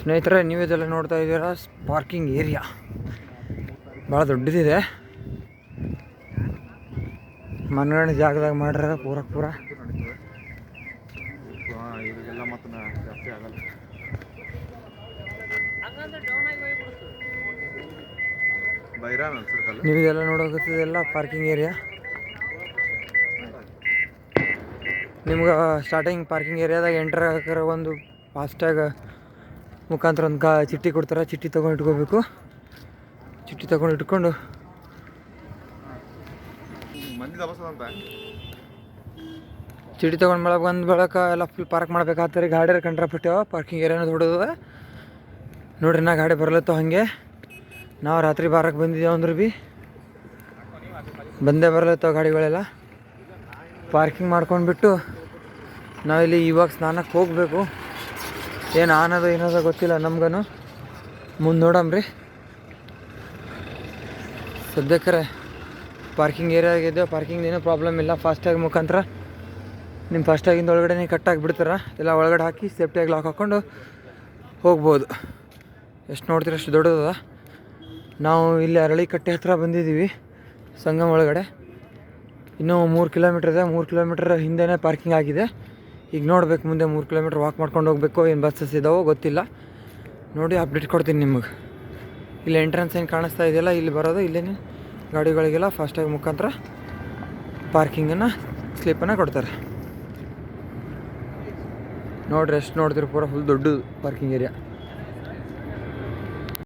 ಸ್ನೇಹಿತರೆ, ನೀವು ಇದೆಲ್ಲ ನೋಡ್ತಾ ಇದ್ದೀರಾ ಪಾರ್ಕಿಂಗ್ ಏರಿಯಾ ಭಾಳ ದೊಡ್ಡದಿದೆ. ಮನಗಂಡ ಜಾಗದಾಗ ಮಾಡ್ಯಾರ ಪೂರ ನೀವು ಇದೆಲ್ಲ ನೋಡೋಕತ್ತಿದೆಲ್ಲ ಪಾರ್ಕಿಂಗ್ ಏರಿಯಾ. ನಿಮ್ಗೆ ಸ್ಟಾರ್ಟಿಂಗ್ ಪಾರ್ಕಿಂಗ್ ಏರಿಯಾದಾಗ ಎಂಟರ್ ಹಾಕಿರೋ ಒಂದು ಫಾಸ್ಟ್ಯಾಗ್ ಮುಖಾಂತರ ಒಂದು ಚಿಟ್ಟಿ ಕೊಡ್ತಾರೆ. ಚಿಟ್ಟಿ ತೊಗೊಂಡು ಇಟ್ಕೋಬೇಕು. ಚಿಟ್ಟಿ ತೊಗೊಂಡು ಇಟ್ಕೊಂಡು ಚಿಟ್ಟಿ ತೊಗೊಂಡು ಬಳಕ ಎಲ್ಲ ಫುಲ್ ಪಾರ್ಕ್ ಮಾಡ್ಬೇಕಾಗ್ತಾರೆ. ಗಾಡಿ ಕಂಡ್ರಪಟ್ಟೆವ. ಪಾರ್ಕಿಂಗ್ ಏರಿಯಾನು ದೊಡ್ಡದ ನೋಡ್ರಿ. ನಾ ಗಾಡಿ ಬರಲತ್ತವ. ಹಾಗೆ ನಾವು ರಾತ್ರಿ ಬಾರಕ್ಕೆ ಬಂದಿದ್ದೇವೆ ಅಂದ್ರೆ ಭೀ ಬಂದೇ ಬರಲತ್ತವ ಗಾಡಿಗಳೆಲ್ಲ. ಪಾರ್ಕಿಂಗ್ ಮಾಡ್ಕೊಂಡ್ಬಿಟ್ಟು ನಾವಿಲ್ಲಿ ಇವಾಗ ಸ್ನಾನಕ್ಕೆ ಹೋಗಬೇಕು. ಏನು ಅನ್ನೋದು ಏನೋದು ಗೊತ್ತಿಲ್ಲ ನಮ್ಗೂ. ಮುಂದೆ ನೋಡಮ್ರಿ. ಸದ್ಯಕ್ಕೆ ಪಾರ್ಕಿಂಗ್ ಏರಿಯಾಗಿದ್ದೇವೆ. ಪಾರ್ಕಿಂಗ್ ಏನೂ ಪ್ರಾಬ್ಲಮ್ ಇಲ್ಲ. ಫಾಸ್ಟ್ಯಾಗ್ ಮುಖಾಂತರ ನಿಮ್ಮ ಫಾಸ್ಟ್ಯಾಗಿಂದ ಒಳಗಡೆ ಕಟ್ಟಾಗಿ ಬಿಡ್ತಾರೆ. ಎಲ್ಲ ಒಳಗಡೆ ಹಾಕಿ ಸೇಫ್ಟಿಯಾಗಿ ಲಾಕ್ ಹಾಕ್ಕೊಂಡು ಹೋಗ್ಬೋದು. ಎಷ್ಟು ನೋಡ್ತೀರ ಅಷ್ಟು ದೊಡ್ಡದ. ನಾವು ಇಲ್ಲಿ ಅರಳಿಕಟ್ಟೆ ಹತ್ರ ಬಂದಿದ್ದೀವಿ. ಸಂಗಮ ಒಳಗಡೆ ಇನ್ನೂ 3 ಕಿಲೋಮೀಟ್ರ್ ಇದೆ. 3 ಕಿಲೋಮೀಟ್ರ್ ಹಿಂದೆಯೇ ಪಾರ್ಕಿಂಗ್ ಆಗಿದೆ. ಈಗ ನೋಡ್ಬೇಕು ಮುಂದೆ 3 ಕಿಲೋಮೀಟ್ರ್ ವಾಕ್ ಮಾಡ್ಕೊಂಡು ಹೋಗಬೇಕು. ಏನು ಬಸ್ಸಸ್ ಇದ್ದಾವೋ ಗೊತ್ತಿಲ್ಲ. ನೋಡಿ ಅಪ್ಡೇಟ್ ಕೊಡ್ತೀನಿ ನಿಮಗೆ. ಇಲ್ಲಿ ಎಂಟ್ರೆನ್ಸ್ ಏನು ಕಾಣಿಸ್ತಾ ಇದೆಯಲ್ಲ, ಇಲ್ಲಿ ಬರೋದು. ಇಲ್ಲೇನೆ ಗಾಡಿಗಳಿಗೆಲ್ಲ ಫಾಸ್ಟ್ಯಾಗ್ ಮುಖಾಂತರ ಪಾರ್ಕಿಂಗನ್ನು ಸ್ಲಿಪ್ಪನ್ನು ಕೊಡ್ತಾರೆ. ನೋಡಿರಿ ಎಷ್ಟು ನೋಡ್ತೀರಿ. ಪೂರ ಫುಲ್ ದೊಡ್ಡ ಪಾರ್ಕಿಂಗ್ ಏರಿಯಾ.